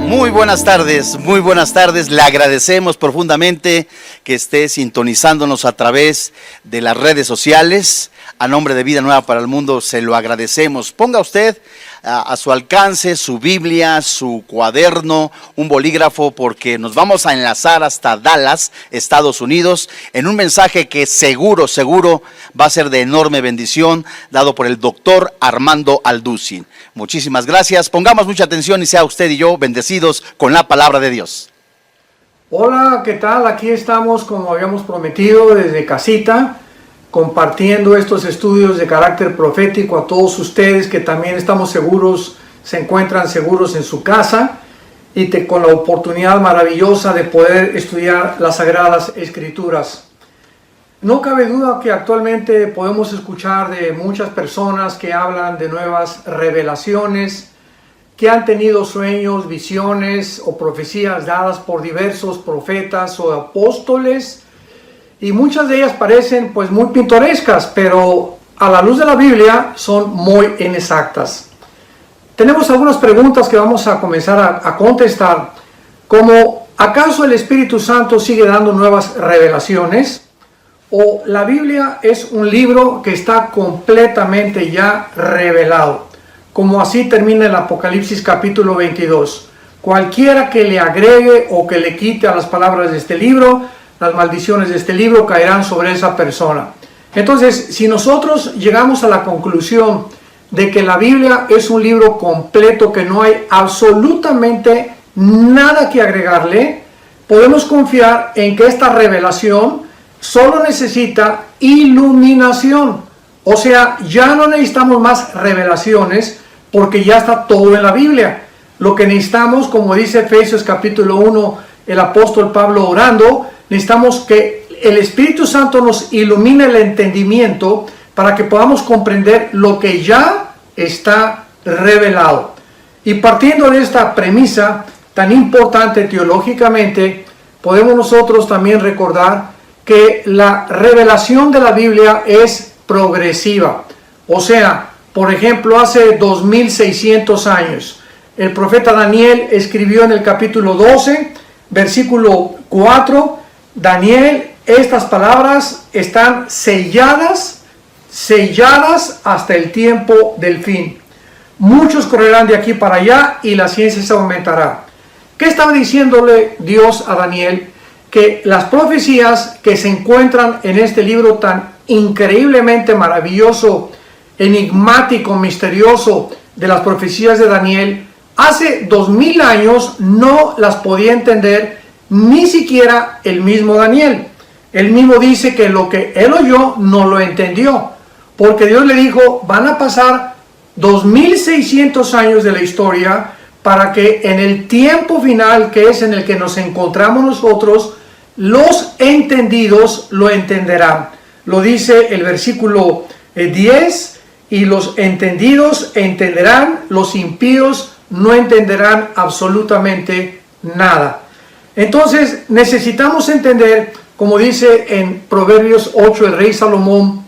Muy buenas tardes, muy buenas tardes. Le agradecemos profundamente que esté sintonizándonos a través de las redes sociales. A nombre de Vida Nueva para el Mundo se lo agradecemos. Ponga usted a su alcance su Biblia, su cuaderno, un bolígrafo, porque nos vamos a enlazar hasta Dallas, Estados Unidos, en un mensaje que seguro va a ser de enorme bendición, dado por el doctor Armando Alducin. Muchísimas gracias. Pongamos mucha atención y sea usted y yo bendecidos con la palabra de Dios. Hola, ¿qué tal? Aquí estamos, como habíamos prometido, desde casita, compartiendo estos estudios de carácter profético a todos ustedes que también estamos seguros, se encuentran seguros en su casa y con la oportunidad maravillosa de poder estudiar las Sagradas Escrituras. No cabe duda que actualmente podemos escuchar de muchas personas que hablan de nuevas revelaciones, que han tenido sueños, visiones o profecías dadas por diversos profetas o apóstoles, y muchas de ellas parecen pues muy pintorescas, pero a la luz de la Biblia son muy inexactas. Tenemos algunas preguntas que vamos a comenzar a contestar, como ¿acaso el Espíritu Santo sigue dando nuevas revelaciones? ¿O la Biblia es un libro que está completamente ya revelado? Como así termina el Apocalipsis capítulo 22. Cualquiera que le agregue o que le quite a las palabras de este libro, las maldiciones de este libro caerán sobre esa persona. Entonces, si nosotros llegamos a la conclusión de que la Biblia es un libro completo, que no hay absolutamente nada que agregarle, podemos confiar en que esta revelación solo necesita iluminación. O sea, ya no necesitamos más revelaciones porque ya está todo en la Biblia. Lo que necesitamos, como dice Efesios capítulo 1, el apóstol Pablo orando, necesitamos que el Espíritu Santo nos ilumine el entendimiento para que podamos comprender lo que ya está revelado. Y partiendo de esta premisa tan importante teológicamente, podemos nosotros también recordar que la revelación de la Biblia es progresiva. O sea, por ejemplo, hace 2600 años, el profeta Daniel escribió en el capítulo 12, versículo 4, Daniel, estas palabras están selladas hasta el tiempo del fin. Muchos correrán de aquí para allá y la ciencia se aumentará. ¿Qué estaba diciéndole Dios a Daniel? Que las profecías que se encuentran en este libro tan increíblemente maravilloso, enigmático, misterioso de las profecías de Daniel, hace 2000 años no las podía entender ni siquiera el mismo Daniel. Él mismo dice que lo que él oyó no lo entendió, porque Dios le dijo, van a pasar 2600 años de la historia para que en el tiempo final, que es en el que nos encontramos nosotros, los entendidos lo entenderán. Lo dice el versículo 10, y los entendidos entenderán, los impíos no entenderán absolutamente nada. Entonces necesitamos entender, como dice en Proverbios 8 el rey Salomón,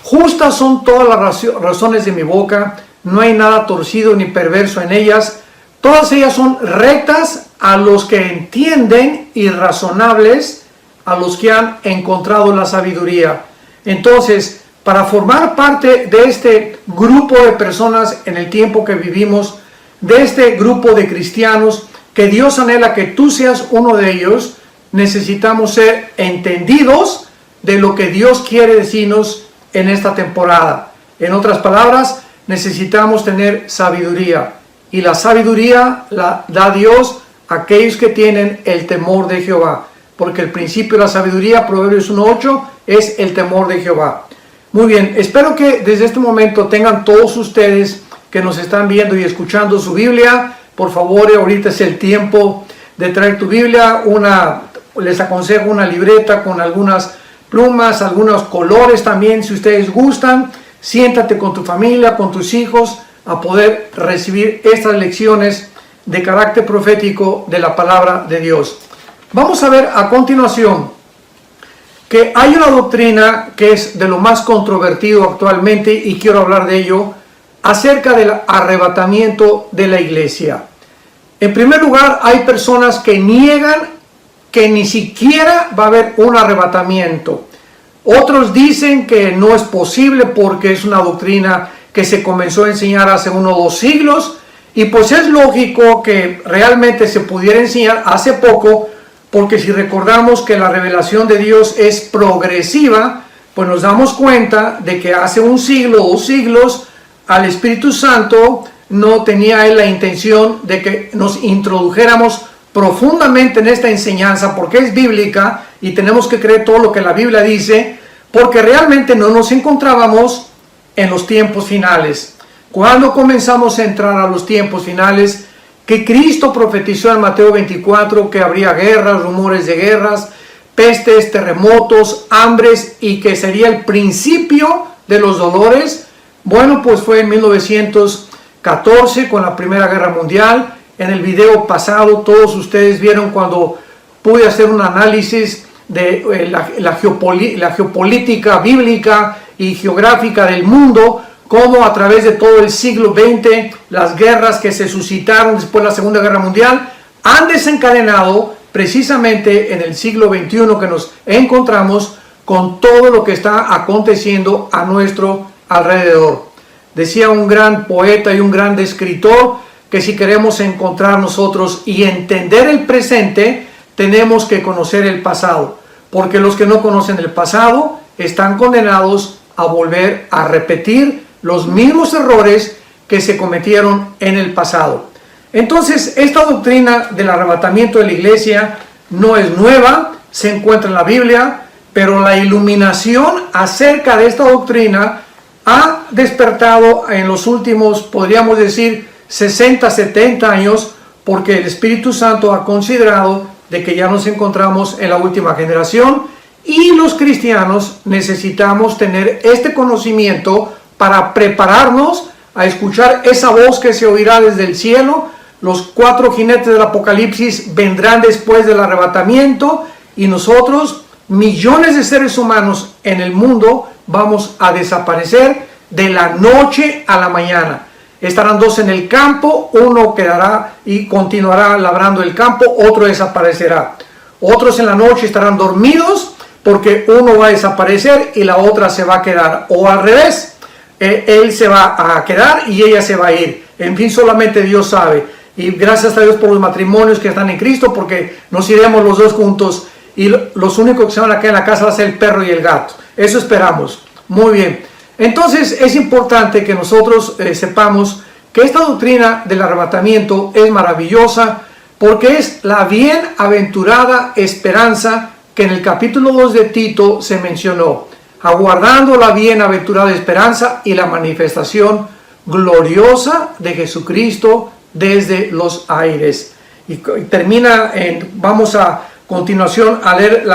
justas son todas las razones de mi boca, no hay nada torcido ni perverso en ellas, todas ellas son rectas a los que entienden y razonables a los que han encontrado la sabiduría. Entonces, para formar parte de este grupo de personas en el tiempo que vivimos, de este grupo de cristianos, que Dios anhela que tú seas uno de ellos, necesitamos ser entendidos de lo que Dios quiere decirnos en esta temporada. En otras palabras, necesitamos tener sabiduría. Y la sabiduría la da Dios a aquellos que tienen el temor de Jehová. Porque el principio de la sabiduría, Proverbios 1:8, es el temor de Jehová. Muy bien, espero que desde este momento tengan todos ustedes que nos están viendo y escuchando su Biblia. Por favor, ahorita es el tiempo de traer tu Biblia. Les aconsejo una libreta con algunas plumas, algunos colores también, si ustedes gustan. Siéntate con tu familia, con tus hijos, a poder recibir estas lecciones de carácter profético de la palabra de Dios. Vamos a ver a continuación que hay una doctrina que es de lo más controvertido actualmente, y quiero hablar de ello, acerca del arrebatamiento de la iglesia. En primer lugar, hay personas que niegan que ni siquiera va a haber un arrebatamiento. Otros dicen que no es posible porque es una doctrina que se comenzó a enseñar hace 1 o 2 siglos, y pues es lógico que realmente se pudiera enseñar hace poco, porque si recordamos que la revelación de Dios es progresiva, pues nos damos cuenta de que hace 1 siglo o 2 siglos al Espíritu Santo no tenía él la intención de que nos introdujéramos profundamente en esta enseñanza, porque es bíblica y tenemos que creer todo lo que la Biblia dice, porque realmente no nos encontrábamos en los tiempos finales. Cuando comenzamos a entrar a los tiempos finales, que Cristo profetizó en Mateo 24 que habría guerras, rumores de guerras, pestes, terremotos, hambres, y que sería el principio de los dolores. Bueno, pues fue en 1914 con la Primera Guerra Mundial. En el video pasado todos ustedes vieron cuando pude hacer un análisis de la geopolítica bíblica y geográfica del mundo, cómo a través de todo el siglo XX las guerras que se suscitaron después de la Segunda Guerra Mundial han desencadenado precisamente en el siglo XXI que nos encontramos con todo lo que está aconteciendo a nuestro alrededor. Decía un gran poeta y un gran escritor que si queremos encontrar nosotros y entender el presente, tenemos que conocer el pasado, porque los que no conocen el pasado están condenados a volver a repetir los mismos errores que se cometieron en el pasado. Entonces, esta doctrina del arrebatamiento de la iglesia no es nueva, se encuentra en la Biblia, pero la iluminación acerca de esta doctrina ha despertado en los últimos, podríamos decir, 60, 70 años, porque el Espíritu Santo ha considerado de que ya nos encontramos en la última generación y los cristianos necesitamos tener este conocimiento para prepararnos a escuchar esa voz que se oirá desde el cielo. Los 4 jinetes del Apocalipsis vendrán después del arrebatamiento y nosotros, millones de seres humanos en el mundo, vamos a desaparecer de la noche a la mañana. Estarán 2 en el campo, uno quedará y continuará labrando el campo, otro desaparecerá. Otros en la noche estarán dormidos porque uno va a desaparecer y la otra se va a quedar. O al revés, él se va a quedar y ella se va a ir. En fin, solamente Dios sabe. Y gracias a Dios por los matrimonios que están en Cristo, porque nos iremos los 2 juntos y los únicos que se van a quedar en la casa va a ser el perro y el gato. Eso esperamos. Muy bien. Entonces es importante que nosotros sepamos que esta doctrina del arrebatamiento es maravillosa, porque es la bienaventurada esperanza que en el capítulo 2 de Tito se mencionó, aguardando la bienaventurada esperanza y la manifestación gloriosa de Jesucristo desde los aires. Y termina, vamos a continuación a leer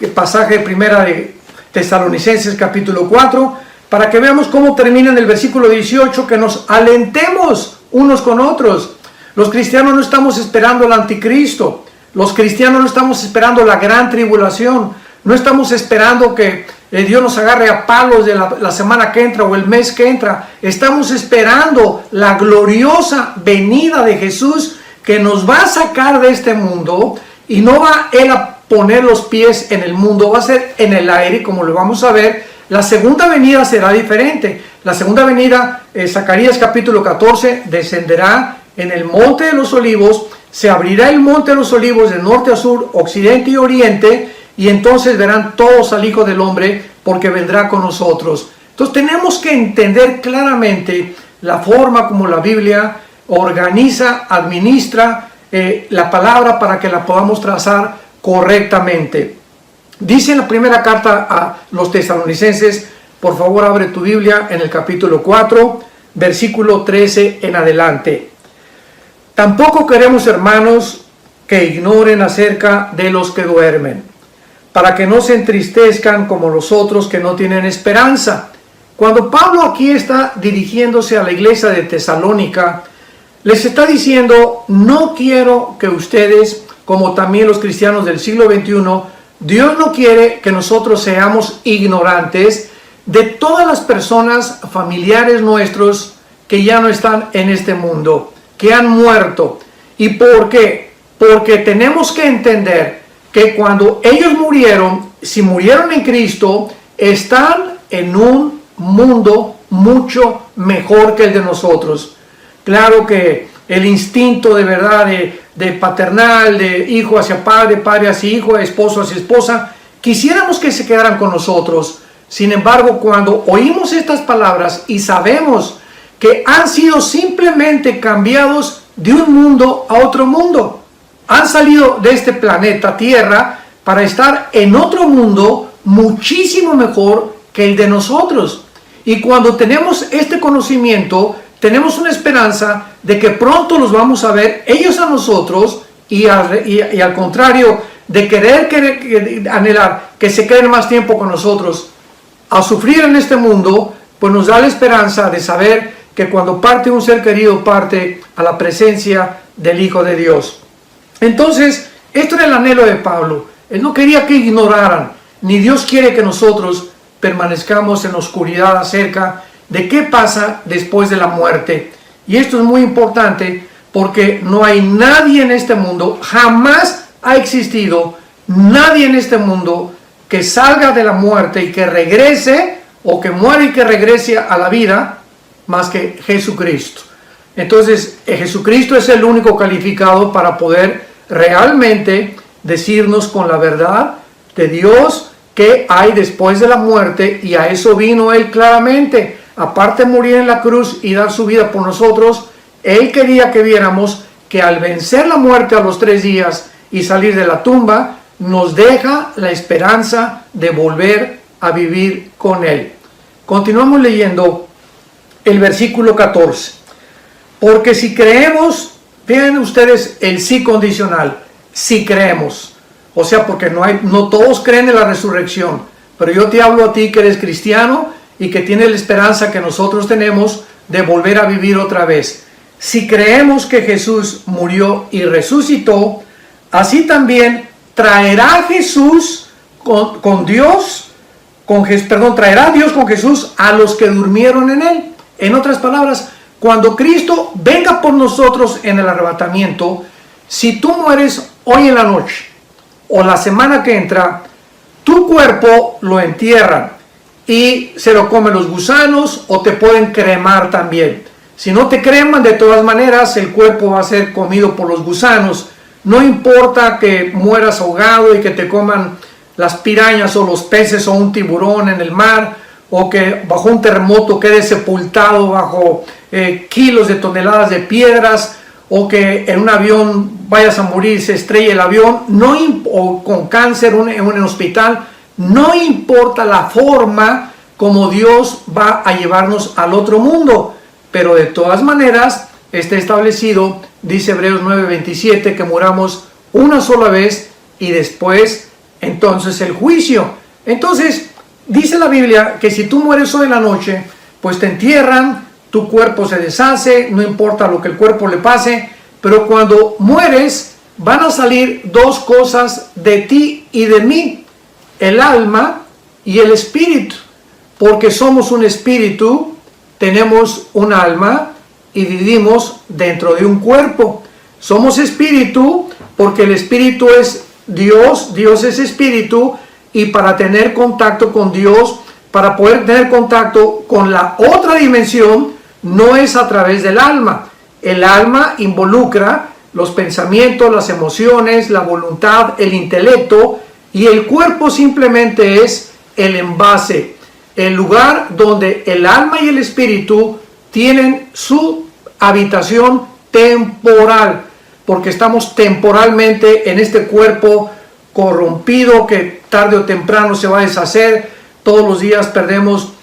el pasaje primera de Tesalonicenses capítulo 4, para que veamos cómo termina en el versículo 18, que nos alentemos unos con otros. Los cristianos no estamos esperando al anticristo, los cristianos no estamos esperando la gran tribulación, no estamos esperando que Dios nos agarre a palos de la semana que entra o el mes que entra. Estamos esperando la gloriosa venida de Jesús, que nos va a sacar de este mundo y no va Él a poner los pies en el mundo, va a ser en el aire, como lo vamos a ver. La segunda venida será diferente. La segunda venida, Zacarías capítulo 14, descenderá en el monte de los olivos, se abrirá el monte de los olivos de norte a sur, occidente y oriente, y entonces verán todos al Hijo del Hombre, porque vendrá con nosotros. Entonces tenemos que entender claramente la forma como la Biblia organiza, administra la palabra para que la podamos trazar correctamente. Dice en la primera carta a los tesalonicenses, por favor abre tu Biblia en el capítulo 4, versículo 13 en adelante. Tampoco queremos, hermanos, que ignoren acerca de los que duermen, para que no se entristezcan como los otros que no tienen esperanza. Cuando Pablo aquí está dirigiéndose a la iglesia de Tesalónica, les está diciendo, no quiero que ustedes, como también los cristianos del siglo XXI, Dios no quiere que nosotros seamos ignorantes de todas las personas familiares nuestros que ya no están en este mundo, que han muerto. ¿Y por qué? Porque tenemos que entender que cuando ellos murieron, si murieron en Cristo, están en un mundo mucho mejor que el de nosotros. Claro que el instinto de verdad de paternal, de hijo hacia padre, padre hacia hijo, esposo hacia esposa, quisiéramos que se quedaran con nosotros. Sin embargo, cuando oímos estas palabras y sabemos que han sido simplemente cambiados de un mundo a otro mundo, han salido de este planeta Tierra para estar en otro mundo muchísimo mejor que el de nosotros. Y cuando tenemos este conocimiento, tenemos una esperanza de que pronto los vamos a ver ellos a nosotros y al contrario de querer anhelar que se queden más tiempo con nosotros, a sufrir en este mundo, pues nos da la esperanza de saber que cuando parte un ser querido, parte a la presencia del Hijo de Dios. Entonces, esto era el anhelo de Pablo. Él no quería que ignoraran, ni Dios quiere que nosotros permanezcamos en la oscuridad acerca de qué pasa después de la muerte. Y esto es muy importante porque no hay nadie en este mundo, jamás ha existido nadie en este mundo que salga de la muerte y que regrese, o que muera y que regrese a la vida, más que Jesucristo. Entonces, Jesucristo es el único calificado para poder realmente decirnos con la verdad de Dios qué hay después de la muerte, y a eso vino Él claramente. Aparte de morir en la cruz y dar su vida por nosotros, Él quería que viéramos que al vencer la muerte a los 3 días y salir de la tumba, nos deja la esperanza de volver a vivir con Él. Continuamos leyendo el versículo 14. Porque si creemos, vean ustedes el sí condicional, si creemos. O sea, porque no todos creen en la resurrección, pero yo te hablo a ti que eres cristiano y que tienes la esperanza que nosotros tenemos de volver a vivir otra vez. Si creemos que Jesús murió y resucitó, así también traerá Jesús traerá Dios con Jesús a los que durmieron en Él. En otras palabras, cuando Cristo venga por nosotros en el arrebatamiento, si tú mueres hoy en la noche o la semana que entra, tu cuerpo lo entierran y se lo comen los gusanos, o te pueden cremar también. Si no te creman, de todas maneras el cuerpo va a ser comido por los gusanos. No importa que mueras ahogado y que te coman las pirañas o los peces o un tiburón en el mar, o que bajo un terremoto quedes sepultado bajo kilos de toneladas de piedras, o que en un avión vayas a morir, se estrelle el avión, o con cáncer en un hospital. No importa la forma como Dios va a llevarnos al otro mundo, pero de todas maneras está establecido, dice Hebreos 9:27, que muramos una sola vez y después entonces el juicio. Entonces dice la Biblia que si tú mueres hoy en la noche, pues te entierran, tu cuerpo se deshace, no importa lo que el cuerpo le pase, pero cuando mueres van a salir 2 cosas de ti y de mí: el alma y el espíritu, porque somos un espíritu, tenemos un alma y vivimos dentro de un cuerpo. Somos espíritu porque el espíritu es Dios, Dios es espíritu, y para tener contacto con Dios, para poder tener contacto con la otra dimensión, no es a través del alma. El alma involucra los pensamientos, las emociones, la voluntad, el intelecto, y el cuerpo simplemente es el envase, el lugar donde el alma y el espíritu tienen su habitación temporal, porque estamos temporalmente en este cuerpo corrompido que tarde o temprano se va a deshacer. Todos los días perdemos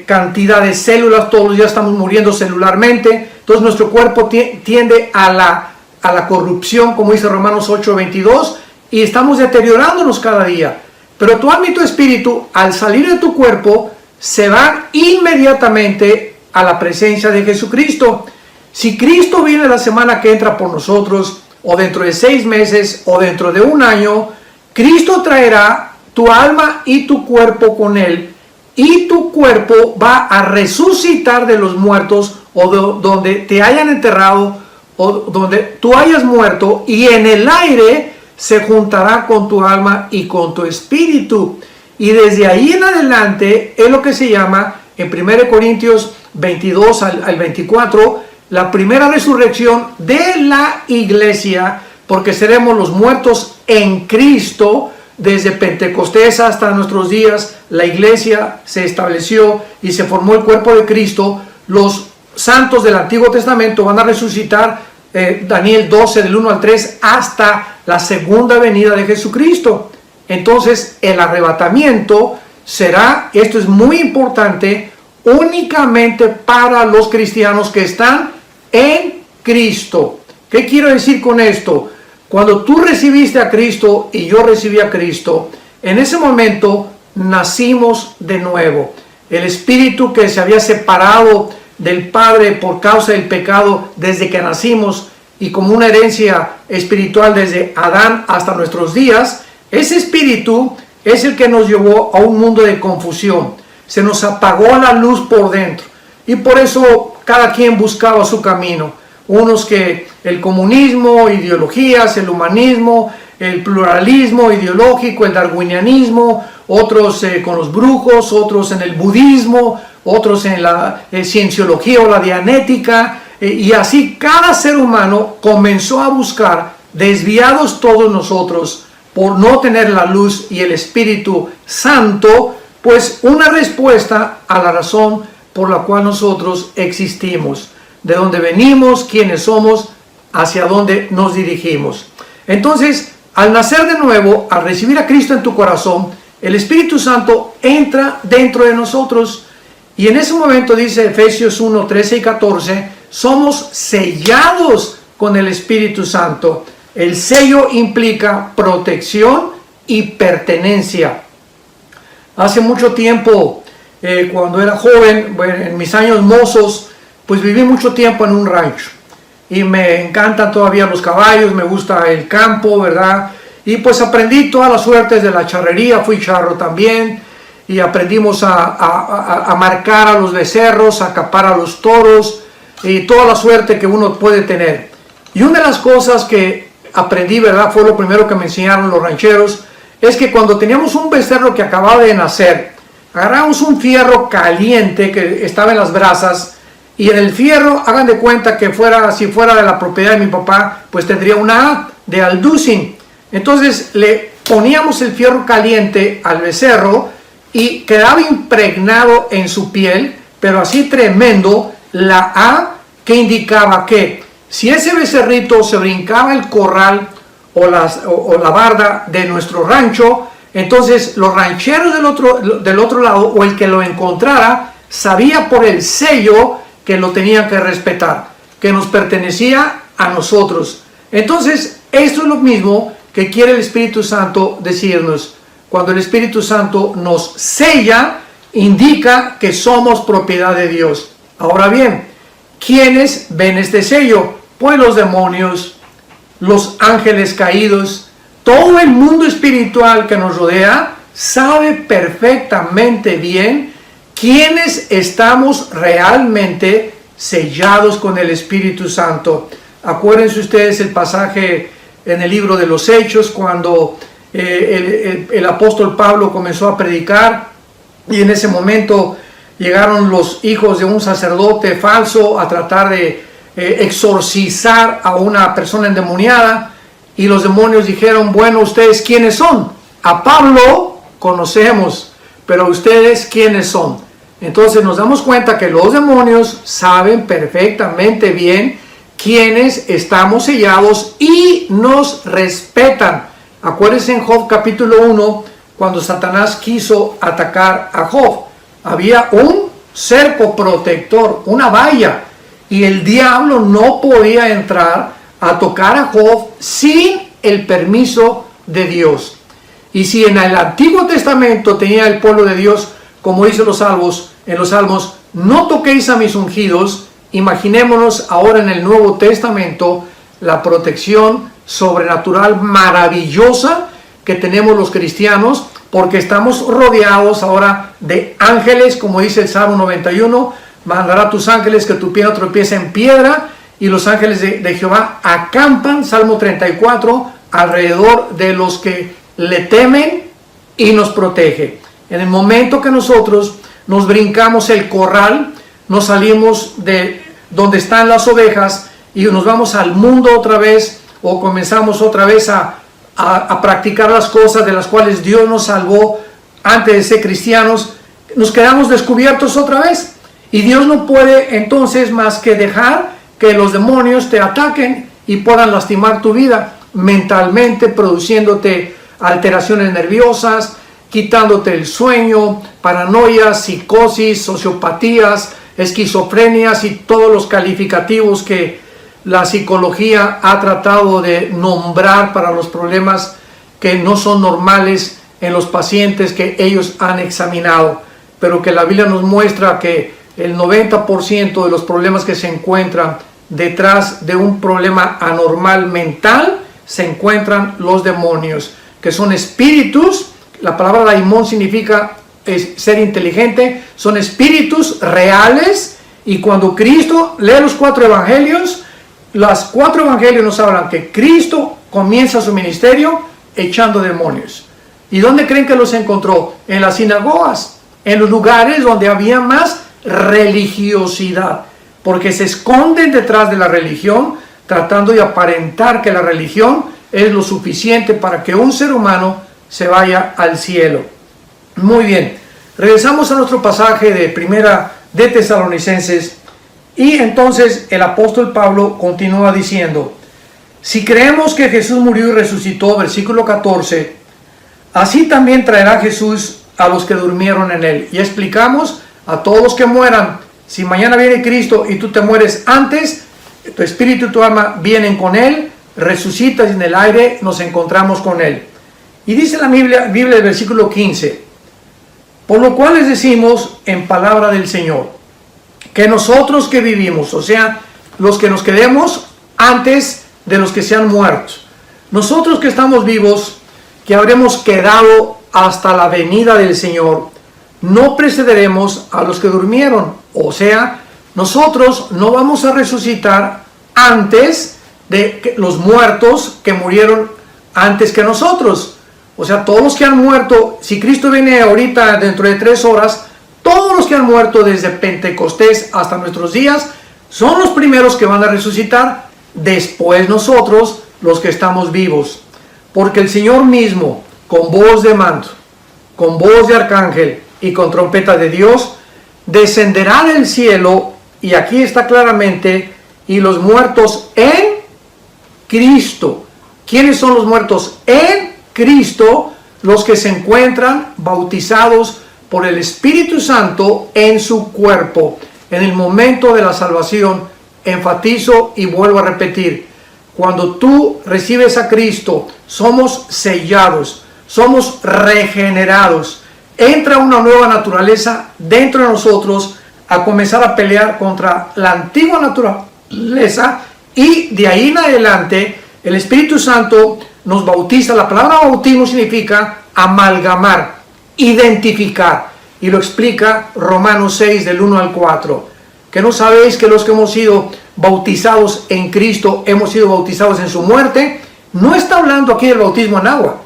cantidad de células, todos los días estamos muriendo celularmente. Entonces nuestro cuerpo tiende a la corrupción, como dice Romanos 8:22, y estamos deteriorándonos cada día. Pero tu alma y tu espíritu, al salir de tu cuerpo, se van inmediatamente a la presencia de Jesucristo. Si Cristo viene la semana que entra por nosotros, o dentro de 6 meses, o dentro de 1 año, Cristo traerá tu alma y tu cuerpo con Él, y tu cuerpo va a resucitar de los muertos, o donde te hayan enterrado, o donde tú hayas muerto, y en el aire se juntará con tu alma y con tu espíritu. Y desde ahí en adelante es lo que se llama en 1 Corintios 22 al 24, la primera resurrección de la iglesia, porque seremos los muertos en Cristo. Desde Pentecostés hasta nuestros días, la iglesia se estableció y se formó el cuerpo de Cristo. Los santos del Antiguo Testamento van a resucitar, Daniel 12 del 1 al 3, hasta la segunda venida de Jesucristo. Entonces el arrebatamiento será, esto es muy importante, únicamente para los cristianos que están en Cristo. ¿Qué quiero decir con esto? Cuando tú recibiste a Cristo y yo recibí a Cristo, en ese momento nacimos de nuevo. El espíritu que se había separado del Padre por causa del pecado desde que nacimos, y como una herencia espiritual desde Adán hasta nuestros días, ese espíritu es el que nos llevó a un mundo de confusión. Se nos apagó la luz por dentro, y por eso cada quien buscaba su camino. Unos que el comunismo, ideologías, el humanismo, el pluralismo ideológico, el darwinianismo, otros con los brujos, otros en el budismo, otros en la cienciología o la dianética, y así cada ser humano comenzó a buscar, desviados todos nosotros por no tener la luz y el Espíritu Santo, pues una respuesta a la razón por la cual nosotros existimos, de dónde venimos, quiénes somos, hacia dónde nos dirigimos. Entonces, al nacer de nuevo, al recibir a Cristo en tu corazón, el Espíritu Santo entra dentro de nosotros, y en ese momento dice Efesios 1, 13 y 14, somos sellados con el Espíritu Santo. El sello implica protección y pertenencia. Hace mucho tiempo, cuando era joven, en mis años mozos, pues viví mucho tiempo en un rancho, y me encantan todavía los caballos, me gusta el campo, ¿verdad? Y pues aprendí todas las suertes de la charrería, fui charro también, y aprendimos a marcar a los becerros, a capar a los toros, y toda la suerte que uno puede tener. Y una de las cosas que aprendí, ¿verdad?, fue lo primero que me enseñaron los rancheros, es que cuando teníamos un becerro que acababa de nacer, agarrábamos un fierro caliente que estaba en las brasas, y en el fierro, hagan de cuenta que si fuera de la propiedad de mi papá, pues tendría una A de Alducin. Entonces le poníamos el fierro caliente al becerro y quedaba impregnado en su piel, pero así tremendo, la A que indicaba que si ese becerrito se brincaba el corral o la barda de nuestro rancho, entonces los rancheros del otro lado, o el que lo encontrara, sabía por el sello que lo tenían que respetar, que nos pertenecía a nosotros. Entonces, esto es lo mismo que quiere el Espíritu Santo decirnos. Cuando el Espíritu Santo nos sella, indica que somos propiedad de Dios. Ahora bien, ¿quiénes ven este sello? Pues los demonios, los ángeles caídos, todo el mundo espiritual que nos rodea sabe perfectamente bien quiénes estamos realmente sellados con el Espíritu Santo. Acuérdense ustedes el pasaje en el libro de los Hechos, cuando el apóstol Pablo comenzó a predicar, y en ese momento llegaron los hijos de un sacerdote falso a tratar de exorcizar a una persona endemoniada, y los demonios dijeron: bueno, ¿ustedes quiénes son? A Pablo conocemos, pero ¿ustedes quiénes son? Entonces nos damos cuenta que los demonios saben perfectamente bien quiénes estamos sellados y nos respetan. Acuérdense en Job capítulo 1, cuando Satanás quiso atacar a Job, había un cerco protector, una valla, y el diablo no podía entrar a tocar a Job sin el permiso de Dios. Y si en el Antiguo Testamento tenía el pueblo de Dios, como dice en los Salmos, no toquéis a mis ungidos, imaginémonos ahora en el Nuevo Testamento la protección sobrenatural maravillosa que tenemos los cristianos, porque estamos rodeados ahora de ángeles, como dice el Salmo 91, mandará a tus ángeles que tu pie no tropiece en piedra, y los ángeles de Jehová acampan, Salmo 34, alrededor de los que le temen y nos protege. En el momento que nosotros nos brincamos el corral, nos salimos de donde están las ovejas y nos vamos al mundo otra vez, o comenzamos otra vez a practicar las cosas de las cuales Dios nos salvó antes de ser cristianos, nos quedamos descubiertos otra vez. Y Dios no puede entonces más que dejar que los demonios te ataquen y puedan lastimar tu vida mentalmente, produciéndote alteraciones nerviosas, quitándote el sueño, paranoias, psicosis, sociopatías, esquizofrenias y todos los calificativos que la psicología ha tratado de nombrar para los problemas que no son normales en los pacientes que ellos han examinado, pero que la Biblia nos muestra que el 90% de los problemas que se encuentran detrás de un problema anormal mental se encuentran los demonios, que son espíritus. La palabra daimón significa ser inteligente, son espíritus reales. Y cuando Cristo lee los 4 evangelios, los 4 evangelios nos hablan que Cristo comienza su ministerio echando demonios. ¿Y dónde creen que los encontró? En las sinagogas, en los lugares donde había más religiosidad, porque se esconden detrás de la religión, tratando de aparentar que la religión es lo suficiente para que un ser humano se vaya al cielo. Muy bien, regresamos a nuestro pasaje de Primera de Tesalonicenses, y entonces el apóstol Pablo continúa diciendo: si creemos que Jesús murió y resucitó, versículo 14, así también traerá Jesús a los que durmieron en él. Y explicamos a todos los que mueran, si mañana viene Cristo y tú te mueres antes, tu espíritu y tu alma vienen con él, resucitas y en el aire nos encontramos con él. Y dice la Biblia el versículo 15, por lo cual les decimos en palabra del Señor, que nosotros que vivimos, o sea, los que nos quedemos antes de los que se han muerto, nosotros que estamos vivos, que habremos quedado hasta la venida del Señor, no precederemos a los que durmieron. O sea, nosotros no vamos a resucitar antes de los muertos que murieron antes que nosotros. O sea, todos los que han muerto, si Cristo viene ahorita dentro de 3 horas, todos los que han muerto desde Pentecostés hasta nuestros días son los primeros que van a resucitar, después nosotros los que estamos vivos. Porque el Señor mismo, con voz de mando, con voz de arcángel y con trompeta de Dios, descenderá del cielo, y aquí está claramente, y los muertos en Cristo. ¿Quiénes son los muertos en Cristo? Los que se encuentran bautizados por el Espíritu Santo en su cuerpo. En el momento de la salvación, enfatizo y vuelvo a repetir, cuando tú recibes a Cristo, somos sellados, somos regenerados. Entra una nueva naturaleza dentro de nosotros a comenzar a pelear contra la antigua naturaleza, y de ahí en adelante el Espíritu Santo nos bautiza. La palabra bautismo significa amalgamar, identificar, y lo explica Romanos 6 del 1 al 4. ¿Que no sabéis que los que hemos sido bautizados en Cristo hemos sido bautizados en su muerte? No está hablando aquí del bautismo en agua,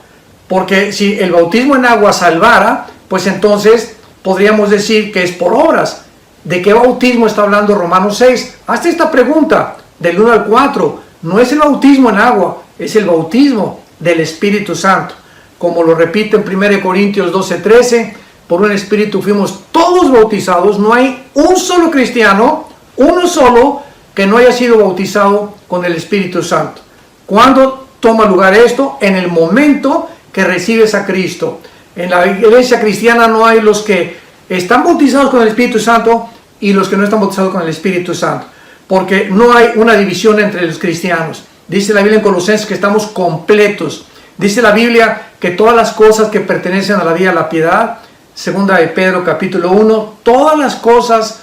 porque si el bautismo en agua salvara, pues entonces podríamos decir que es por obras. ¿De qué bautismo está hablando Romanos 6? Hazte esta pregunta del 1 al 4. No es el bautismo en agua, es el bautismo del Espíritu Santo. Como lo repite en 1 Corintios 12:13, por un Espíritu fuimos todos bautizados. No hay un solo cristiano, uno solo, que no haya sido bautizado con el Espíritu Santo. ¿Cuándo toma lugar esto? En el momento que recibes a Cristo. En la iglesia cristiana no hay los que están bautizados con el Espíritu Santo y los que no están bautizados con el Espíritu Santo, porque no hay una división entre los cristianos. Dice la Biblia en Colosenses que estamos completos. Dice la Biblia que todas las cosas que pertenecen a la vida y a la piedad, segunda de Pedro capítulo 1, todas las cosas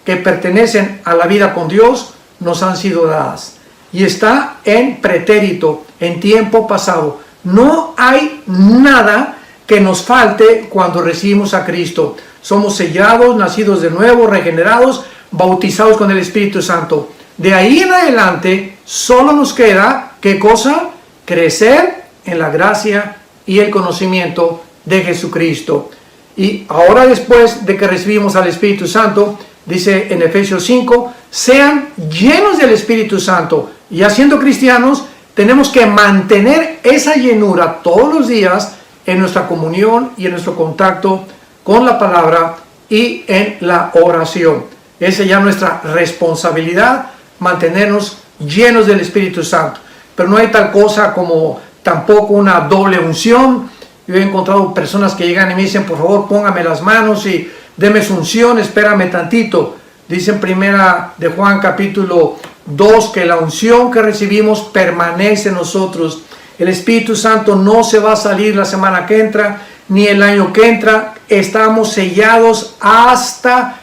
que pertenecen a la vida con Dios nos han sido dadas. Y está en pretérito, en tiempo pasado. No hay nada que nos falte cuando recibimos a Cristo. Somos sellados, nacidos de nuevo, regenerados, bautizados con el Espíritu Santo. De ahí en adelante solo nos queda, ¿qué cosa? Crecer en la gracia y el conocimiento de Jesucristo. Y ahora, después de que recibimos al Espíritu Santo, dice en Efesios 5, sean llenos del Espíritu Santo. Y ya siendo cristianos, tenemos que mantener esa llenura todos los días en nuestra comunión y en nuestro contacto con la palabra y en la oración. Esa ya es nuestra responsabilidad, mantenernos llenos del Espíritu Santo. Pero no hay tal cosa como tampoco una doble unción. Yo he encontrado personas que llegan y me dicen, por favor, póngame las manos y deme su unción, espérame tantito. Dice en primera de Juan capítulo 2 que la unción que recibimos permanece en nosotros. El Espíritu Santo no se va a salir la semana que entra, ni el año que entra. Estamos sellados hasta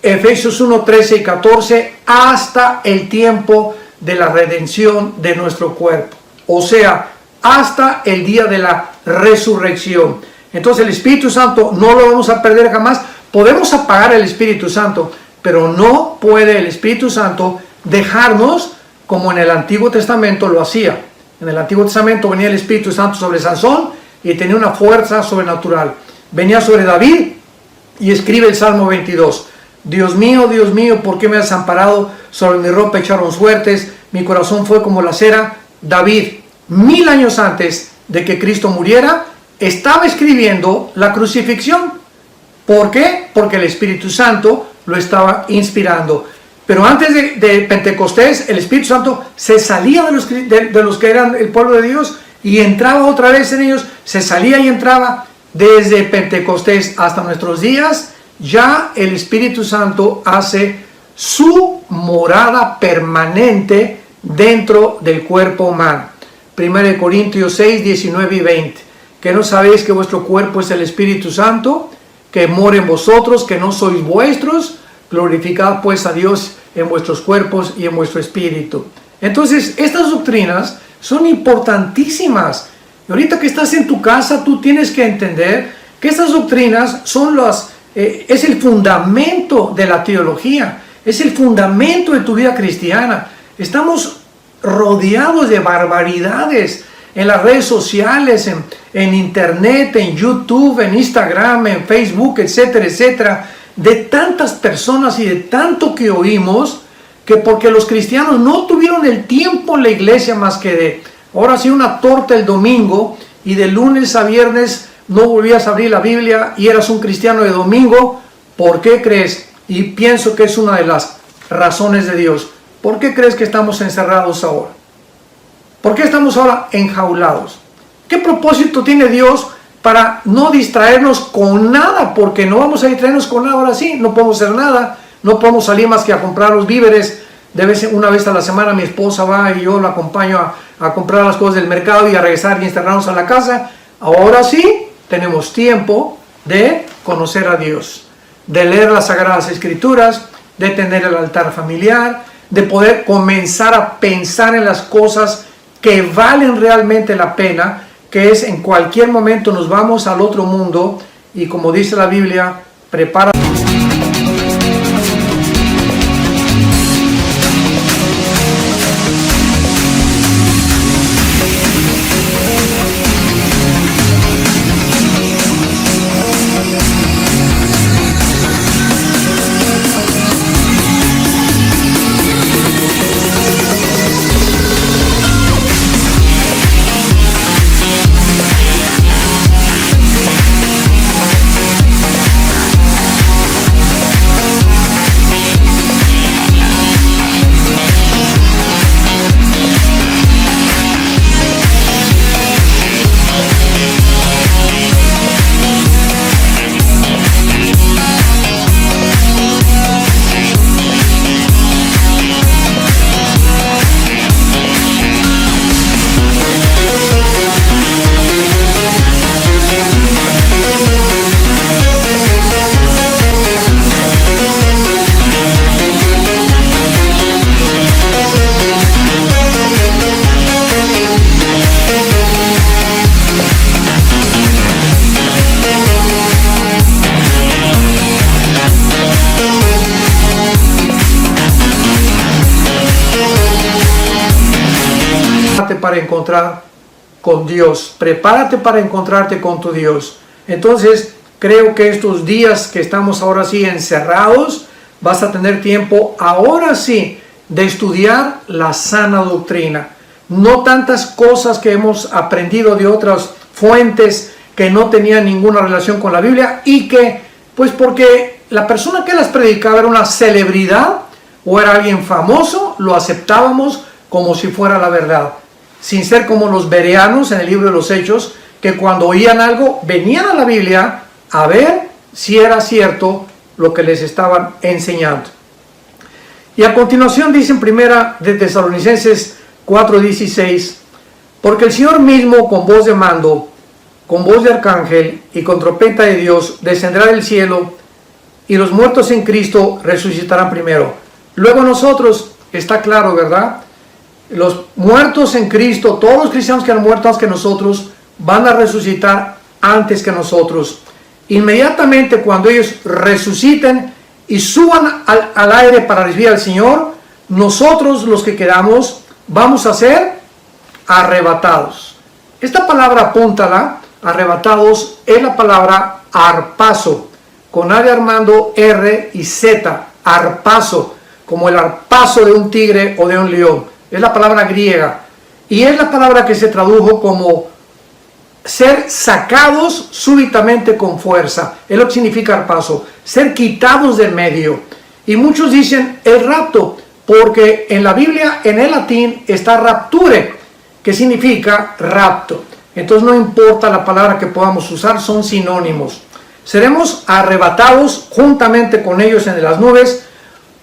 Efesios 1, 13 y 14, hasta el tiempo de la redención de nuestro cuerpo. O sea, hasta el día de la resurrección. Entonces el Espíritu Santo no lo vamos a perder jamás. Podemos apagar el Espíritu Santo, pero no puede el Espíritu Santo dejarnos como en el Antiguo Testamento lo hacía. En el Antiguo Testamento venía el Espíritu Santo sobre Sansón y tenía una fuerza sobrenatural. Venía sobre David y escribe el Salmo 22. Dios mío, ¿por qué me has desamparado? Sobre mi ropa echaron suertes, mi corazón fue como la cera. David, 1000 años antes de que Cristo muriera, estaba escribiendo la crucifixión. ¿Por qué? Porque el Espíritu Santo lo estaba inspirando. Pero antes de Pentecostés, el Espíritu Santo se salía de los que eran el pueblo de Dios y entraba otra vez en ellos, se salía y entraba. Desde Pentecostés hasta nuestros días, ya el Espíritu Santo hace su morada permanente dentro del cuerpo humano. 1 Corintios 6, 19 y 20. ¿Que no sabéis que vuestro cuerpo es el Espíritu Santo, que mora en vosotros, que no sois vuestros? Glorificad pues a Dios en vuestros cuerpos y en vuestro espíritu. Entonces, estas doctrinas son importantísimas. Y ahorita que estás en tu casa, tú tienes que entender que estas doctrinas son es el fundamento de la teología, es el fundamento de tu vida cristiana. Estamos rodeados de barbaridades en las redes sociales, en internet, en YouTube, en Instagram, en Facebook, etcétera, etcétera, de tantas personas y de tanto que oímos, que porque los cristianos no tuvieron el tiempo en la iglesia más que de, ahora sí, una torta el domingo, y de lunes a viernes no volvías a abrir la Biblia y eras un cristiano de domingo. ¿Por qué crees? Y pienso que es una de las razones de Dios. ¿Por qué crees que estamos encerrados ahora? ¿Por qué estamos ahora enjaulados? ¿Qué propósito tiene Dios para no distraernos con nada? Porque no vamos a distraernos con nada ahora sí, no podemos hacer nada, no podemos salir más que a comprar los víveres. Una vez a la semana mi esposa va y yo la acompaño a comprar las cosas del mercado y a regresar y encerrarnos a la casa. Ahora sí tenemos tiempo de conocer a Dios, de leer las Sagradas Escrituras, de tener el altar familiar, de poder comenzar a pensar en las cosas que valen realmente la pena, que es en cualquier momento nos vamos al otro mundo y, como dice la Biblia, prepara. para encontrar con Dios. Prepárate para encontrarte con tu Dios. Entonces, creo que estos días que estamos ahora sí encerrados, vas a tener tiempo ahora sí de estudiar la sana doctrina. No tantas cosas que hemos aprendido de otras fuentes que no tenían ninguna relación con la Biblia y que, pues porque la persona que las predicaba era una celebridad o era alguien famoso, lo aceptábamos como si fuera la verdad. Sin ser como los bereanos en el libro de los Hechos, que cuando oían algo venían a la Biblia a ver si era cierto lo que les estaban enseñando. Y a continuación dice en primera de Tesalonicenses 4:16, porque el Señor mismo con voz de mando, con voz de arcángel y con trompeta de Dios descenderá del cielo y los muertos en Cristo resucitarán primero. Luego nosotros, está claro, ¿verdad? Los muertos en Cristo, todos los cristianos que han muerto antes que nosotros, van a resucitar antes que nosotros. Inmediatamente cuando ellos resuciten y suban al aire para recibir al Señor, nosotros los que quedamos vamos a ser arrebatados. Esta palabra, apúntala, arrebatados, es la palabra arpazo, con A de Armando, R y Z, arpazo, como el arpazo de un tigre o de un león. Es la palabra griega y es la palabra que se tradujo como ser sacados súbitamente con fuerza. Es lo que significa arpazo, ser quitados del medio. Y muchos dicen el rapto, porque en la Biblia, en el latín, está rapture, que significa rapto. Entonces no importa la palabra que podamos usar, son sinónimos. Seremos arrebatados juntamente con ellos en las nubes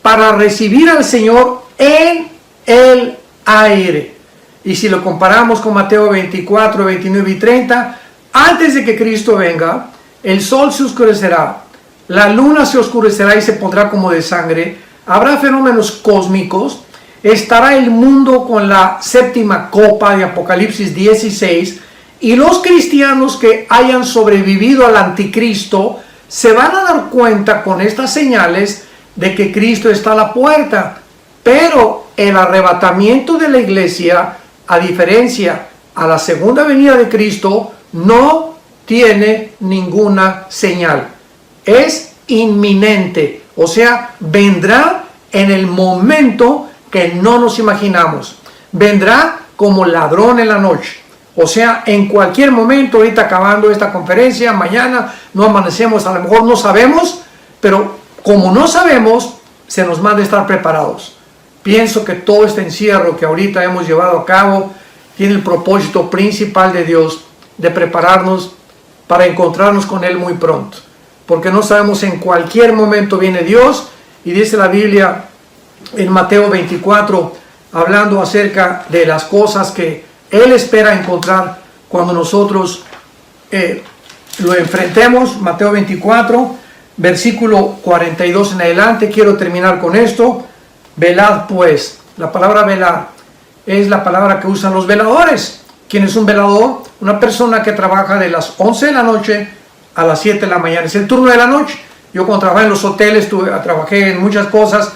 para recibir al Señor en el aire. Y si lo comparamos con Mateo 24, 29 y 30, antes de que Cristo venga, el sol se oscurecerá, la luna se oscurecerá y se pondrá como de sangre, habrá fenómenos cósmicos, estará el mundo con la séptima copa de Apocalipsis 16, y los cristianos que hayan sobrevivido al anticristo se van a dar cuenta con estas señales de que Cristo está a la puerta. Pero el arrebatamiento de la iglesia, a diferencia a la segunda venida de Cristo, no tiene ninguna señal. Es inminente, o sea, vendrá en el momento que no nos imaginamos. Vendrá como ladrón en la noche. O sea, en cualquier momento, ahorita acabando esta conferencia, mañana no amanecemos, a lo mejor no sabemos, pero como no sabemos, se nos manda estar preparados. Pienso que todo este encierro que ahorita hemos llevado a cabo tiene el propósito principal de Dios de prepararnos para encontrarnos con Él muy pronto. Porque no sabemos, en cualquier momento viene Dios, y dice la Biblia en Mateo 24, hablando acerca de las cosas que Él espera encontrar cuando nosotros lo enfrentemos. Mateo 24, versículo 42 en adelante. Quiero terminar con esto. Velad pues. La palabra velar es la palabra que usan los veladores. ¿Quién es un velador? Una persona que trabaja de las 11 de la noche a las 7 de la mañana. Es el turno de la noche. Yo cuando trabajé en los hoteles, trabajé en muchas cosas.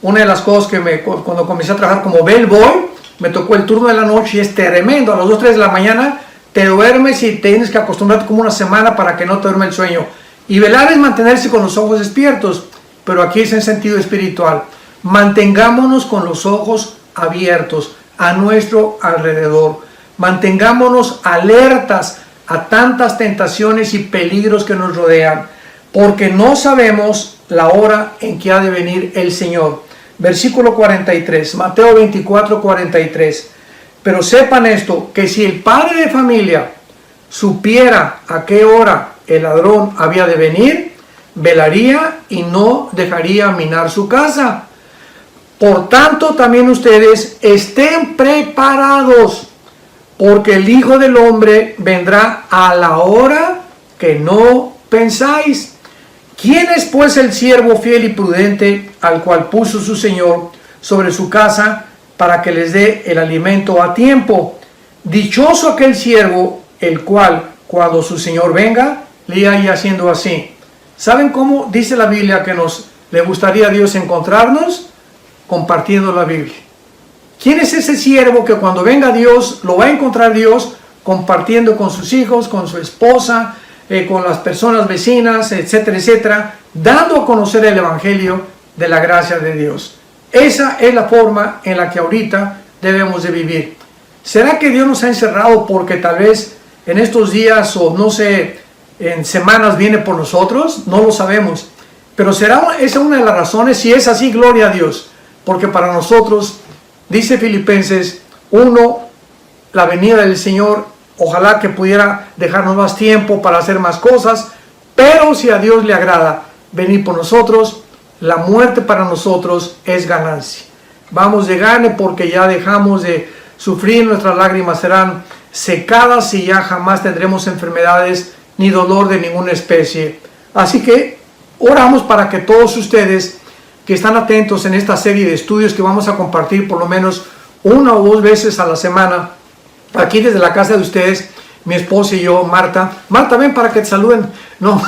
Una de las cosas que cuando comencé a trabajar como bellboy, me tocó el turno de la noche y es tremendo. A las 2, 3 de la mañana te duermes y tienes que acostumbrarte como una semana para que no te duerme el sueño. Y velar es mantenerse con los ojos despiertos, pero aquí es en sentido espiritual. Mantengámonos con los ojos abiertos a nuestro alrededor. Mantengámonos alertas a tantas tentaciones y peligros que nos rodean, porque no sabemos la hora en que ha de venir el Señor. Versículo 43, Mateo 24, 43. Pero sepan esto, que si el padre de familia supiera a qué hora el ladrón había de venir, velaría y no dejaría minar su casa. Por tanto, también ustedes estén preparados, porque el Hijo del Hombre vendrá a la hora que no pensáis. ¿Quién es pues el siervo fiel y prudente al cual puso su Señor sobre su casa para que les dé el alimento a tiempo? Dichoso aquel siervo, el cual, cuando su Señor venga, le haya haciendo así. ¿Saben cómo dice la Biblia que le gustaría a Dios encontrarnos? Compartiendo la Biblia. ¿Quién es ese siervo que cuando venga Dios, lo va a encontrar Dios compartiendo con sus hijos, con su esposa, con las personas vecinas, etcétera, etcétera, dando a conocer el Evangelio de la gracia de Dios? Esa es la forma en la que ahorita debemos de vivir. ¿Será que Dios nos ha encerrado porque tal vez en estos días o no sé, en semanas viene por nosotros? No lo sabemos. Pero ¿será esa una de las razones? Si es así, gloria a Dios. Porque para nosotros, dice Filipenses 1, la venida del Señor, ojalá que pudiera dejarnos más tiempo para hacer más cosas, pero si a Dios le agrada venir por nosotros, la muerte para nosotros es ganancia. Vamos de gane porque ya dejamos de sufrir, nuestras lágrimas serán secadas y ya jamás tendremos enfermedades ni dolor de ninguna especie. Así que oramos para que todos ustedes que están atentos en esta serie de estudios que vamos a compartir por lo menos 1 o 2 veces a la semana, aquí desde la casa de ustedes, mi esposa y yo, Marta. Marta, ven para que te saluden. No.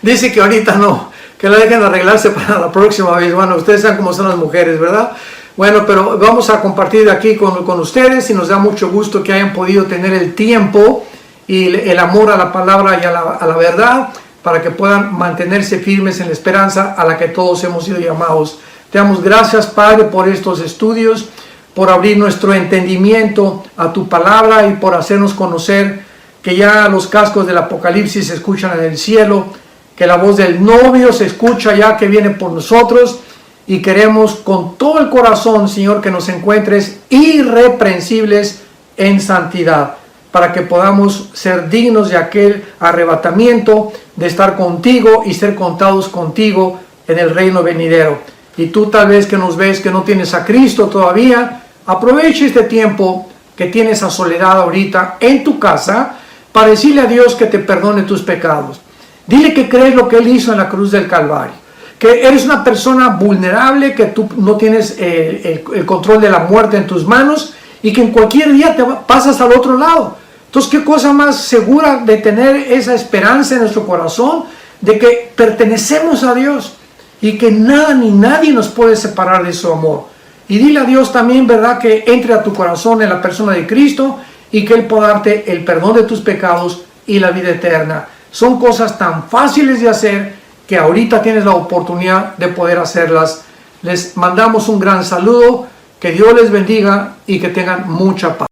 Dice que ahorita no, que la dejen arreglarse para la próxima vez. Bueno, ustedes saben cómo son las mujeres, ¿verdad? Bueno, pero vamos a compartir aquí con ustedes y nos da mucho gusto que hayan podido tener el tiempo y el amor a la palabra y a la verdad para que puedan mantenerse firmes en la esperanza a la que todos hemos sido llamados. Te damos gracias, Padre, por estos estudios, por abrir nuestro entendimiento a tu palabra y por hacernos conocer que ya los cascos del Apocalipsis se escuchan en el cielo, que la voz del novio se escucha ya que viene por nosotros, y queremos con todo el corazón, Señor, que nos encuentres irreprensibles en santidad, para que podamos ser dignos de aquel arrebatamiento, de estar contigo y ser contados contigo en el reino venidero. Y tú tal vez que nos ves que no tienes a Cristo todavía, aprovecha este tiempo que tienes a soledad ahorita en tu casa para decirle a Dios que te perdone tus pecados. Dile que crees lo que Él hizo en la cruz del Calvario, que eres una persona vulnerable, que tú no tienes el control de la muerte en tus manos y que en cualquier día te pasas al otro lado. Entonces, ¿qué cosa más segura de tener esa esperanza en nuestro corazón de que pertenecemos a Dios y que nada ni nadie nos puede separar de su amor? Y dile a Dios también, ¿verdad?, que entre a tu corazón en la persona de Cristo y que Él pueda darte el perdón de tus pecados y la vida eterna. Son cosas tan fáciles de hacer que ahorita tienes la oportunidad de poder hacerlas. Les mandamos un gran saludo, que Dios les bendiga y que tengan mucha paz.